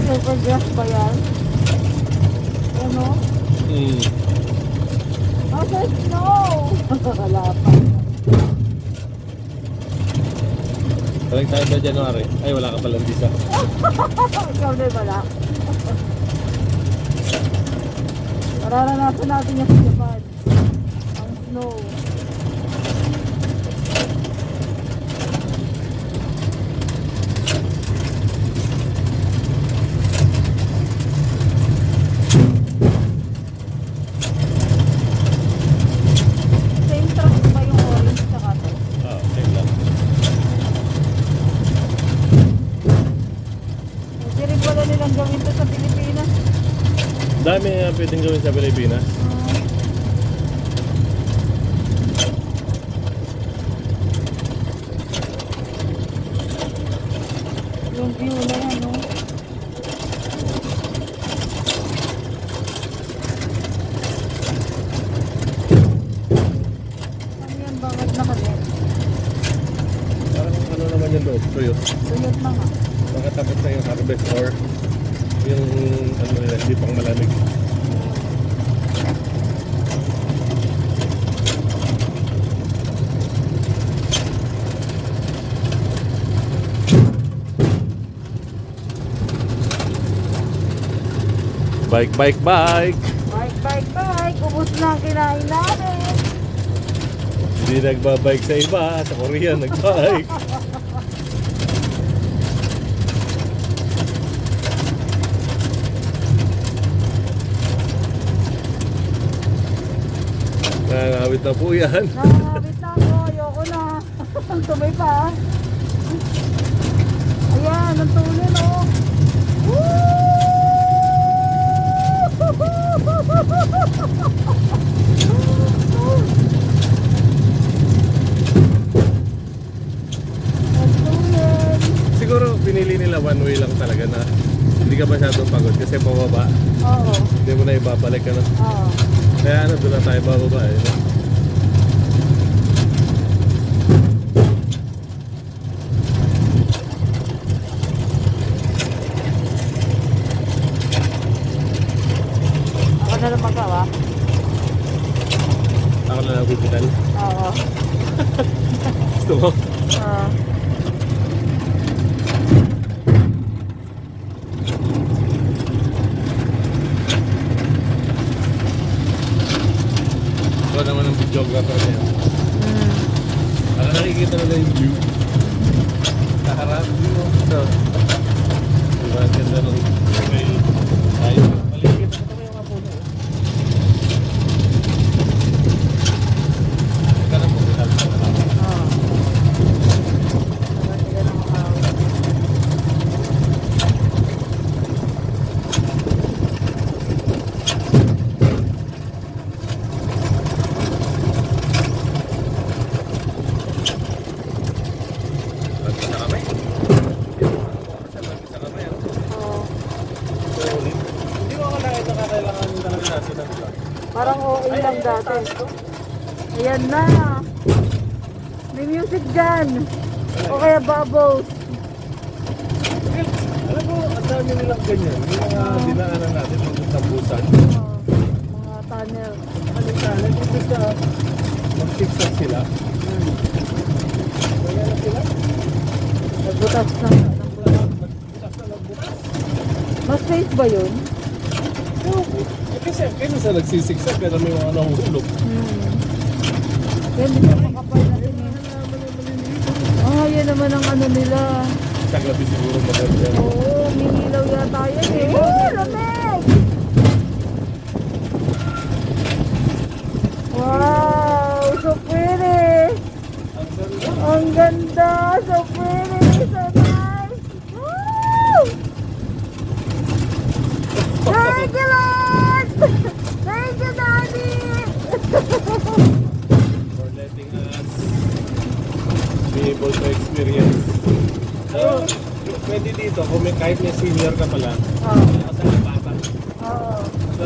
Evergrass ba yan? Ano? Sa snow! Wala pa. Balik tayo sa January. Ay, wala ka palang visa. Ikaw na wala. Mararanasan natin yung sa Japan. Ang snow. Same truck ba yung orange tsaka to? Same lang. Hindi rin pala nilang gawin to sa Pilipinas. Dami pwedeng gawin sa Pilipinas. Yung view na yan, no? Ano yan? Bakit na kami? Parang ano naman yung loob? Tuyot. Tuyot na nga. Baka tapos na yung harvest or yung ano nila, hindi pang malamig. Bike. Bike. Ubus na ang kinain namin. Hindi nagbabike sa iba, sa Korea nagbike. Nangangawit na po yan. Nakakabit na ako. Ayoko na. Ang tumay pa. Ayan, ang tulin, oh. Woo! Ang tulin. Siguro pinili nila one way lang talaga na hindi ka masyadong pagod kasi pababa. Oo. Hindi mo na ibabalik ka na. Oo. Kaya ano, doon na tayo bababa eh. Ako na lang magawa. Ako na lang bibitan. Oo. Gusto mo? Ito naman ang videographer niya. Para nakikita nila yung view. Kaharap view. Ito. Diba? Ganda nung may tayo. Maligit na ito yung mga puno. Ika na po kita. Parang okay lang dati. Ayan na. May music dyan. O kaya bubbles. Alam mo, ang dami nilang ganyan. Yung mga dinaanan natin, mga busan. Mga tunnel. Kalisanan, kung gusto mag-fix-up sila. Kaya na sila? Nagbutas na. Mas safe ba yun? Kasi sa nagsisiksag, pero may mga nahuhulog. Yan, di ba makapal na rin yun? Yan naman ang ano nila. Sa gabi siguro maganda. Oo, minilaw yata yan eh. Lamig! Wow, so pretty! Ang ganda! So pretty! So nice! Woo! Thank you, Lord! Thank you, Daddy! For letting us be able to experience. So, pwede dito, kung kahit may senior ka pala, kasi bata. Oo. So,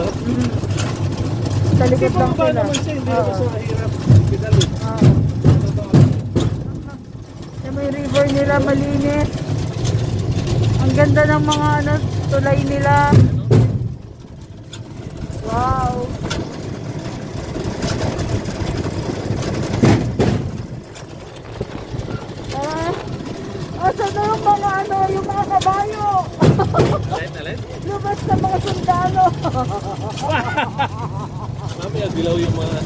Sa likod lang pa sila. naman siya, hindi naman siya mahirap pinalo. May river nila malinis. Ang ganda ng mga ano, tulay nila. Wow. Asan na yung mga ano, yung mga kabayo? Alin? Lumabas na mga sundalo. Mamaya dilaw yung mga...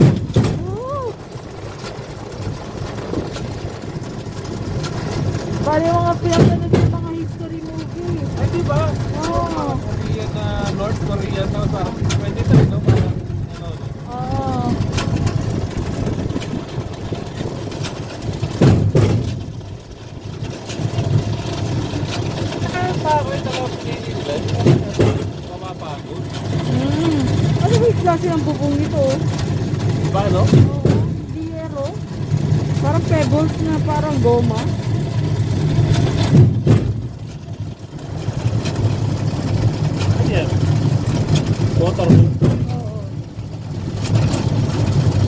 Bali yung mga pinapanood yung mga history movie. Ay, di ba? Oo. Korean na North Korean na sa pwede tayo, no? Parang, ano, Oo. nakapagod, nakapagod. Mamapagod. Ano ba yung klase ng bubong nito? Diba, no? Oo. Biyero. Parang pebbles na parang goma. Ano yan? Motorboat. Oo.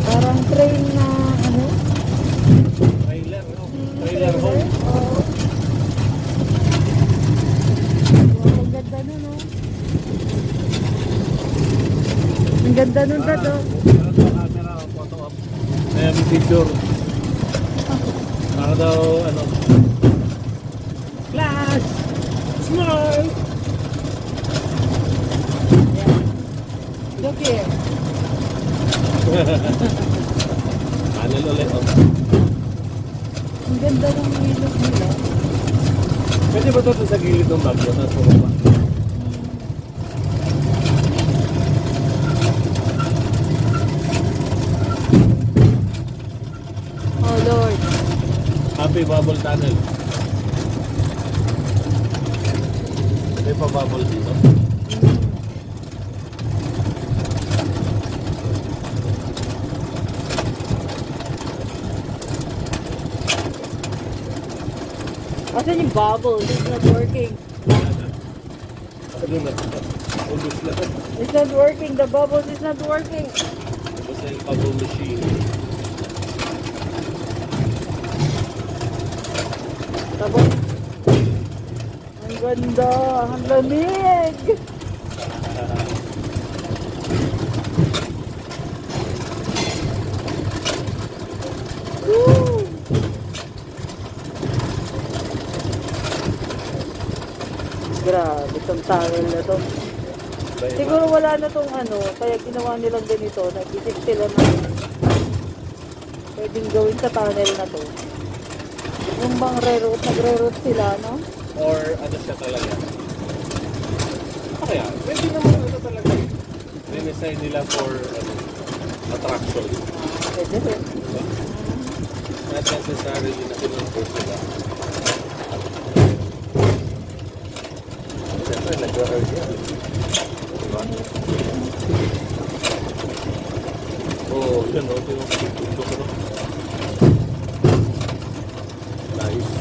Parang train na ano? Trailer, no? Trailer home. Oo. Wow, ang ganda nun, no? Ang ganda nun, Tato. Para daw camera, photo up. Kaya may picture. Para daw, ano, flash! Smile! Look here. Panel ulit, oh. Ang ganda ng ilog nila. Pwede ba ito sa gilid ng bagyo? Tapos bumaba? Oh Lord. Happy Bubble Tunnel. May pa bubble dito. Asan yung bubble? It's not working. Ano na? Ubus na. It's not working. The bubbles is not working. Ubus na yung bubble machine. Tapos, ang ganda. Ang lamig. Woo! Grabe itong tunnel na to. Siguro wala na tong ano, kaya ginawa nilang ganito. Nag-isip sila na pwedeng gawin sa tunnel na to. Yung bang reroute, nagre-route sila, no? Or ano siya talaga? Kaya, pwede naman ano talaga. Dinesign nila for ano, attraction. Pwede rin. Not necessarily na pinunod sila. Siyempre, nag-earth yan. Diba? Oh, yun o. Pinunod ko. Nice.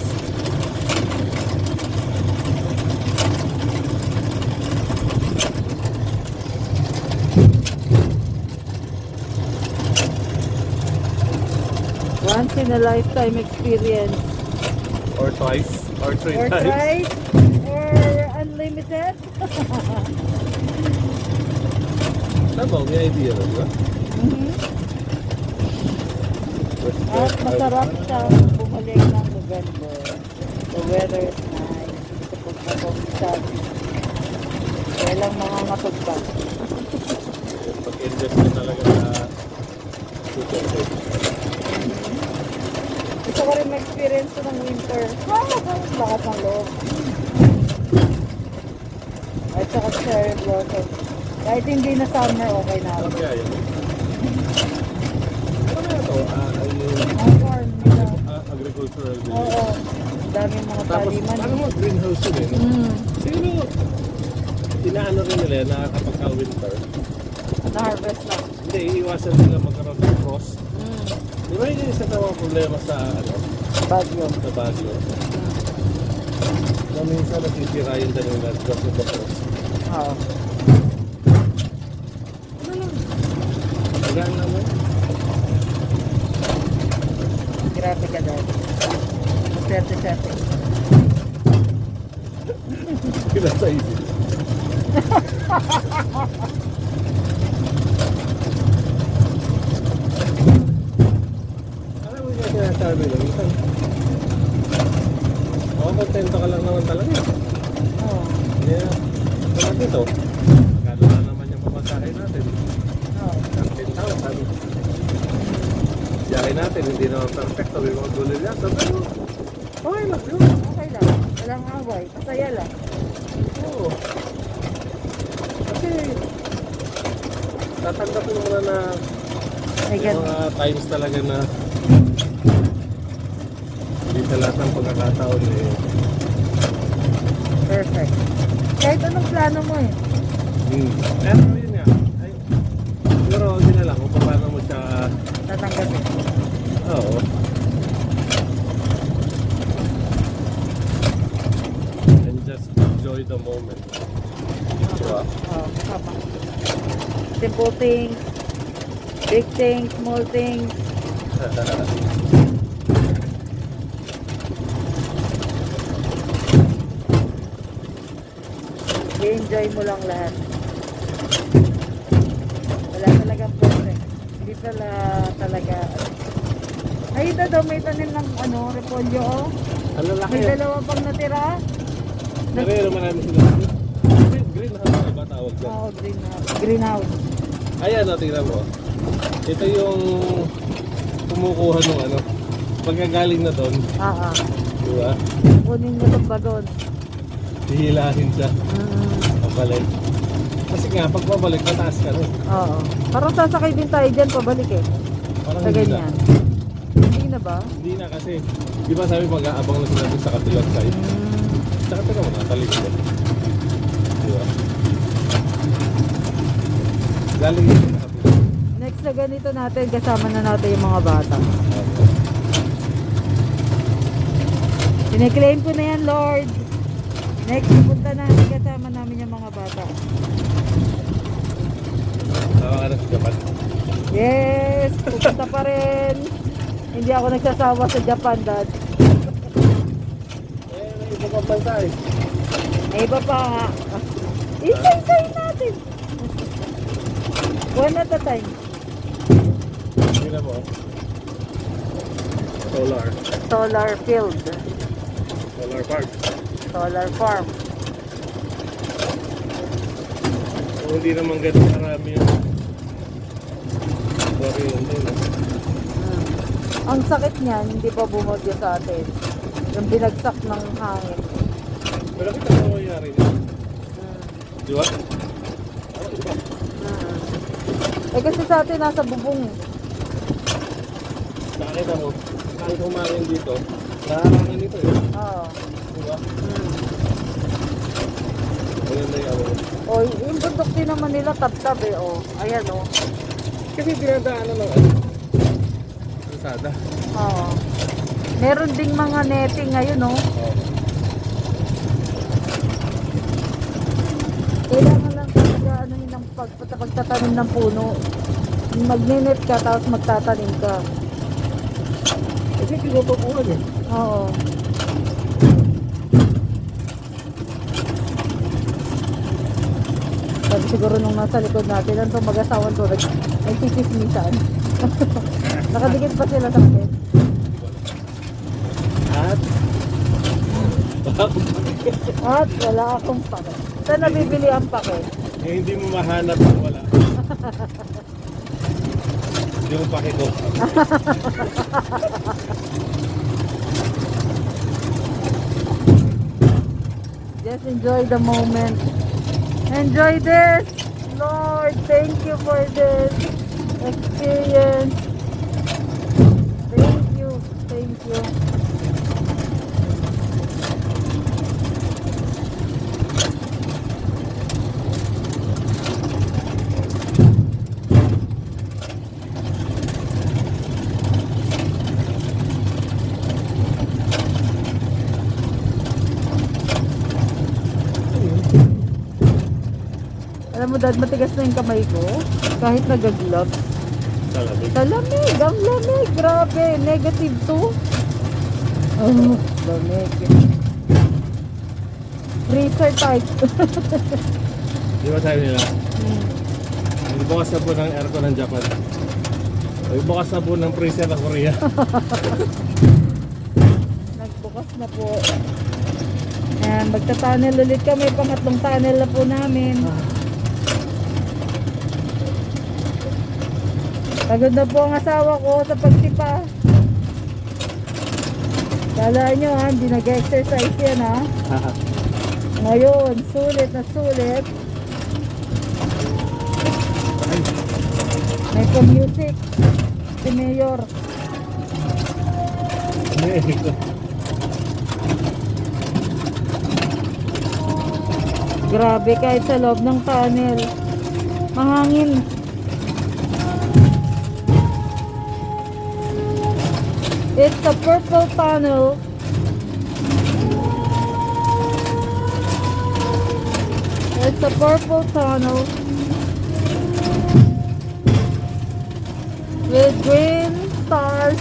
Once in a lifetime experience. Or twice. Or three Or times. twice. Or unlimited. Tama, may idea na, diba? At masarap siya bumalik ng November. The weather is nice. Kapag napag-isap. Walang mga matugtag. Pag-invest ka talaga sa future. Gusto ko rin ma-experience ko ng winter. Lakas ng loob. At saka cherry blossom. Kahit hindi na summer, okay na ako. Kaya yun. Ano ito? Yung Ang farm nila. agricultural Oo. village. Ang daming mga Tapos, taliman. ano mo, greenhouse yun eh. Mm. Siguro, inaano rin nila na kapag ka-winter, Na-harvest na. hindi, iiwasan nila magkaroon ng frost. Mm. Di ba yun yung isa na mga problema sa, ano, Bagyo. sa Baguio? Na minsan nasisira yung dalang nila because of the frost. Oo. Ano lang? Tagaan lang mo. Grabe ka dahil. Swerte-swerte. Alam mo niya sinasabi lang, minsan. Oo, kontento ka lang naman talaga. Oo. Yeah. Tulad dito, magkano na naman yung pamasahe natin. Oo. 10,000. Biyahe natin, hindi naman perfect. Sabi mga dulo yan. Sabi mo, okay lang yun. Okay lang. Walang away. Masaya lang. Oo. Kasi, tatanggapin mo na na May yung ganun. mga times talaga na hindi sa lahat ng pagkakataon eh. Perfect. Kahit anong plano mo eh. Pero yun nga, ay, siguro hindi na lang kung paano mo siya, Tatanggapin. oo. And just enjoy the moment. Diba? Oo. Tama. Simple things. Big things. Small things. I-enjoy mo lang lahat. Wala talagang perfect. Hindi pala talaga. Ay, ito daw may tanim ng repolyo. Oh. Ang lalaki May yan. dalawa pang natira. Pero yun naman namin sila. Greenhouse na ba tawag dyan? Oo, greenhouse. Ayan, tingnan mo. Ito yung kumukuha ng ano. Pagkagaling na doon, Ah, diba? kunin mo itong bagon. Hihilahin siya. Pabalik. Kasi nga, pag pabalik, mataas ka rin. Oo. Parang sasakay din tayo dyan pabalik eh. Parang Sa hindi na. ganyan. Hindi na ba? Hindi na kasi, di ba sabi mag-aabang na sila dun sa katilang side? Tsaka ito naman, natalig ko. Diba? Galing yun sa katilang. Next na ganito natin, kasama na natin yung mga bata. Sineklaim ko na yan, Lord. Next, punta natin kasama namin yung mga bata. Tama ka na sa Japan. Yes! Pupunta pa rin. Hindi ako nagsasawa sa Japan, Dad. May iba pang bansa eh. May iba pa nga. Isa-isayin natin. One at a time. Hindi na po. Solar. Solar field. Solar park. Solar farm. Kung hindi naman ganun marami yung sorry yun din. Ang sakit niyan, hindi pa bumagyo sa atin. Yung binagsak ng hangin. Pero kita mo nangyari niya. Di ba? Oo, iba. Eh kasi sa atin nasa bubong. Nakita mo, kahit humangin dito, naharangan dito eh. Oo. Di ba? Maganda yung ano. O, yung bundok din naman nila tab-tab eh. O, ayan o. Kasi dinadaanan ng ano. Kalsada. Oo. Meron ding mga netting ngayon o. Oo. Kailangan lang talaga ano yun ang pagtatanim ng puno. Magnenet ka tapos magtatanim ka. Kasi tinutubuhan eh. Oo. Sabi siguro nung nasa likod natin, ang mag-asawan ko, nagsitismisan. Nakadikit pa sila sa akin. At At wala akong pake. Saan nabibili ang pake? yung hindi mo mahanap kung wala. Yung pake ko. Just enjoy the moment. Enjoy this! Lord, thank you for this experience. Thank you. Thank you. Alam mo, Dad, matigas na yung kamay ko. Kahit nagagloves. Salamig. Sa lamig, ang lamig. Grabe, negative 2. Oh, lamig. Freezer type. Di ba sabi nila? Hmm. Bukas na po ng aircon ng Japan. Ay, bukas na po ng freezer ng Korea. Nagbukas na po. Ayan, magta-tunnel ulit kami. Pangatlong tunnel na po namin. Pagod na po ang asawa ko sa pagtipa. Kala nyo ha, hindi nag-exercise yan ha. Ngayon, sulit na sulit. May pa-music. Si Mayor. Grabe kahit sa loob ng tunnel. Mahangin. It's the purple tunnel. It's the purple tunnel. With green stars.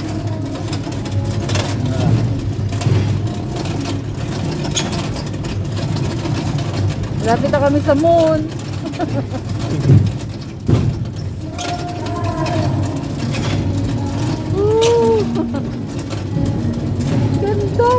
Lapit na kami sa moon. Ganda.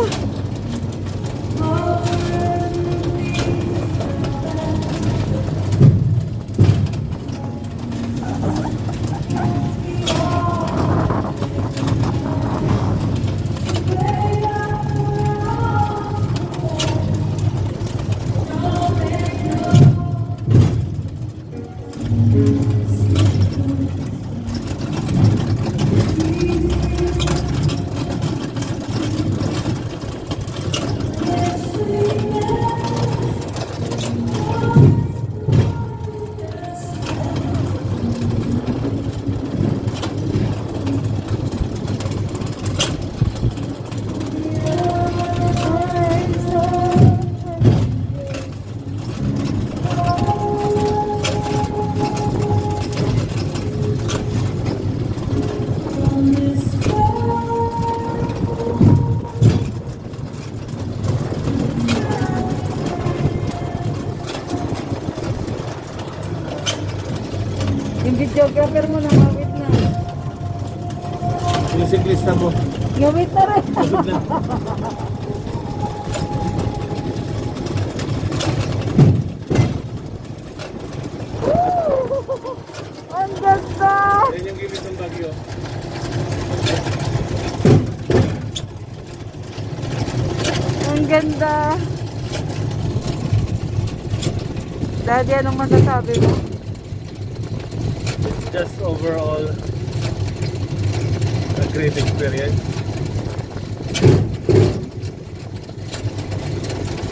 Yung videographer mo na ngawit na. Yung siklista mo. Ngawit na rin. Ang ganda! Yan yung gilid ng Baguio. Ang ganda! Daddy, anong masasabi mo? Just overall a great experience.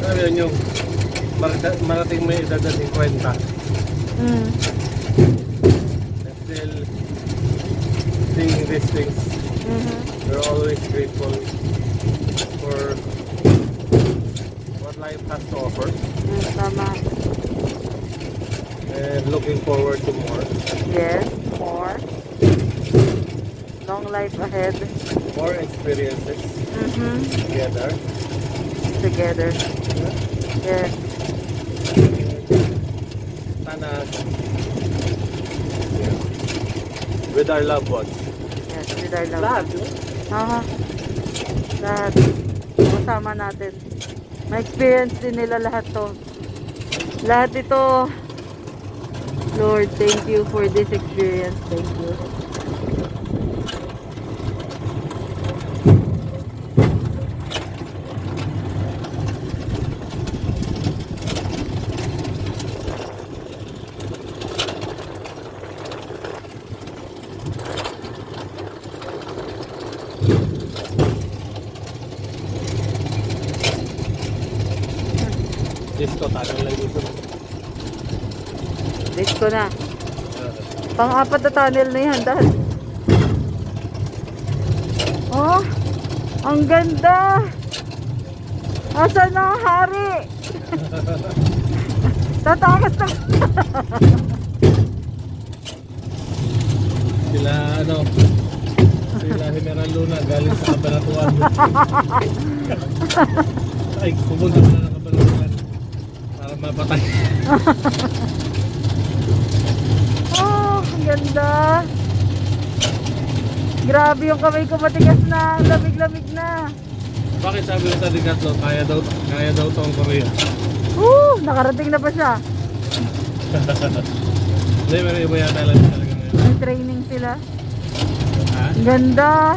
Sabi yun yung marating may edad na 50. Mm. And still seeing these things. We're always grateful for what life has to offer. Tama. And looking forward to more. Yes, more. Long life ahead. More experiences together. Together. Yes. Sana with our loved ones. Yes, with our love. Lahat, no? Aha. Lahat. Kasama natin. Ma-experience din nila lahat to. Lahat ito. Lord, thank you for this experience. Thank you. Disco, tagal lang dito. Disco na. Pang-apat na tunnel na yan, dahil. Oh, ang ganda. Asan na ang hari? Tatakas na. Sila General Luna galing sa Kabanatuan. Ay, pumunta na ng Kabanatuan para mapatay. Oh, ang ganda. Grabe yung kamay ko matigas na. Lamig-lamig na. Bakit sabi mo sa Decathlon, kaya daw to ang Korea? Nakarating na pa siya. Hindi, pero iba yata lang talaga ngayon. May training sila. Ha? Ang ganda.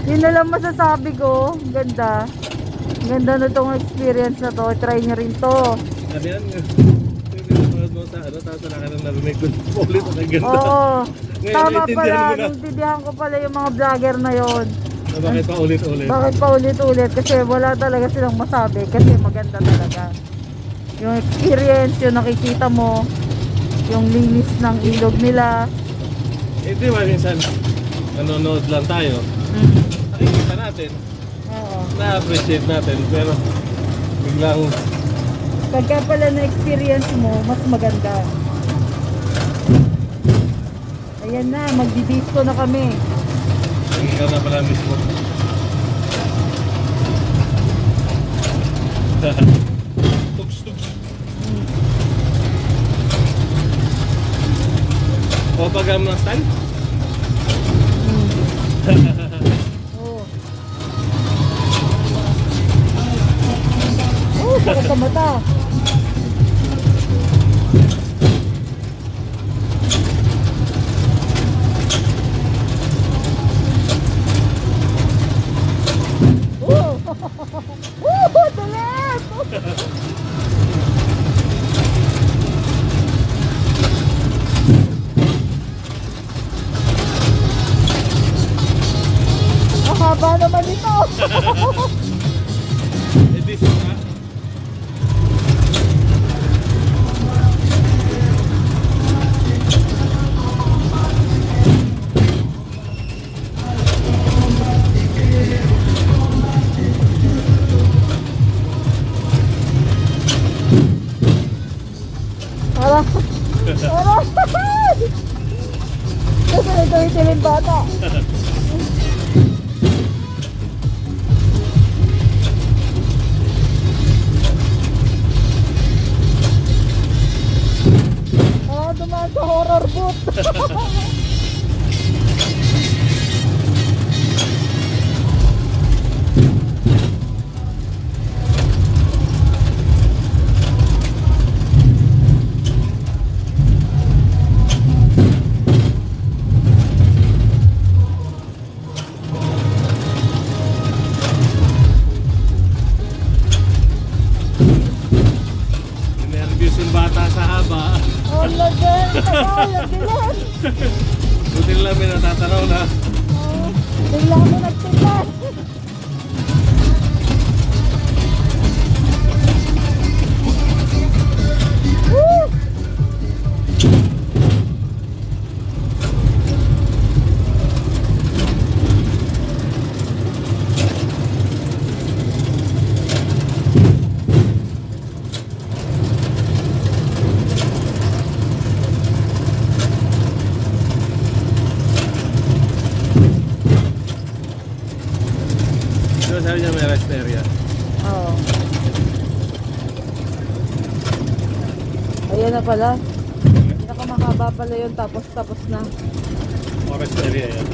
Yun na lang masasabi ko. Ang ganda. Ang ganda na itong experience na to. Try nyo rin to. Ano yan? Pinapanood mo sa ano, tapos wala ka nang narinig ko ulit ang ganda. Oo. Ngayon, Tama naiintindihan pala. mo na. Naintindihan ko pala yung mga vlogger na yon. Bakit pa ulit-ulit? Bakit pa ulit-ulit? Kasi wala talaga silang masabi. Kasi maganda talaga. Yung experience, yung nakikita mo, yung linis ng ilog nila. Eh di ba minsan, nanonood lang tayo, nakikita natin, Oo. na-appreciate natin, pero biglang, Pagka pala na-experience mo, mas maganda. Ayan na, magdi-disco na kami. ikaw na pala mismo. Tugs. O pag-am ng style? Oo. Sakit sa mata. Tulis! Ang haba naman ito. Eh di nga. Parang, kasi ito itilin bata. Dumaan sa horror boot. Nervous yung bata sa haba. Oh, lagan. Tagal, lagilan. Buti lang may natatanaw na. Oh, bigla mo nagtilan. Woo! Diba sabi niya may rest area? Oo. Ayan na pala. Pinakamakaba pala yun, tapos na. O rest area yan.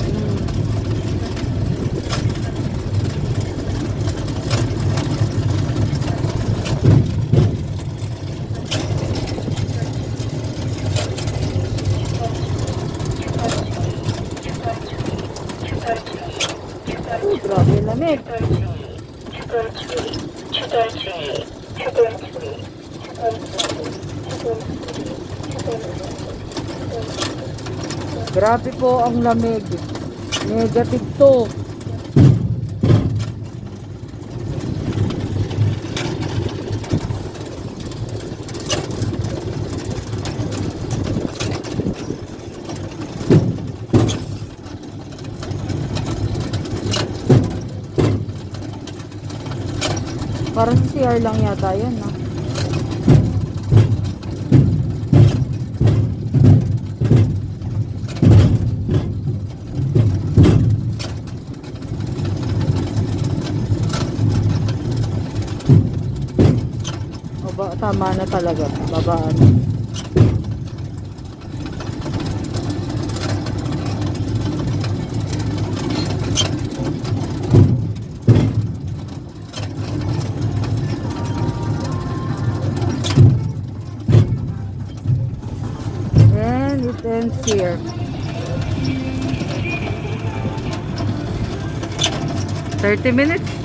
Grabe lamig. Grabe po ang lamig. Negative 2. Parang si CR lang yata yun, no? O ba, tama na talaga. Babaan. It ends here. 30 minutes.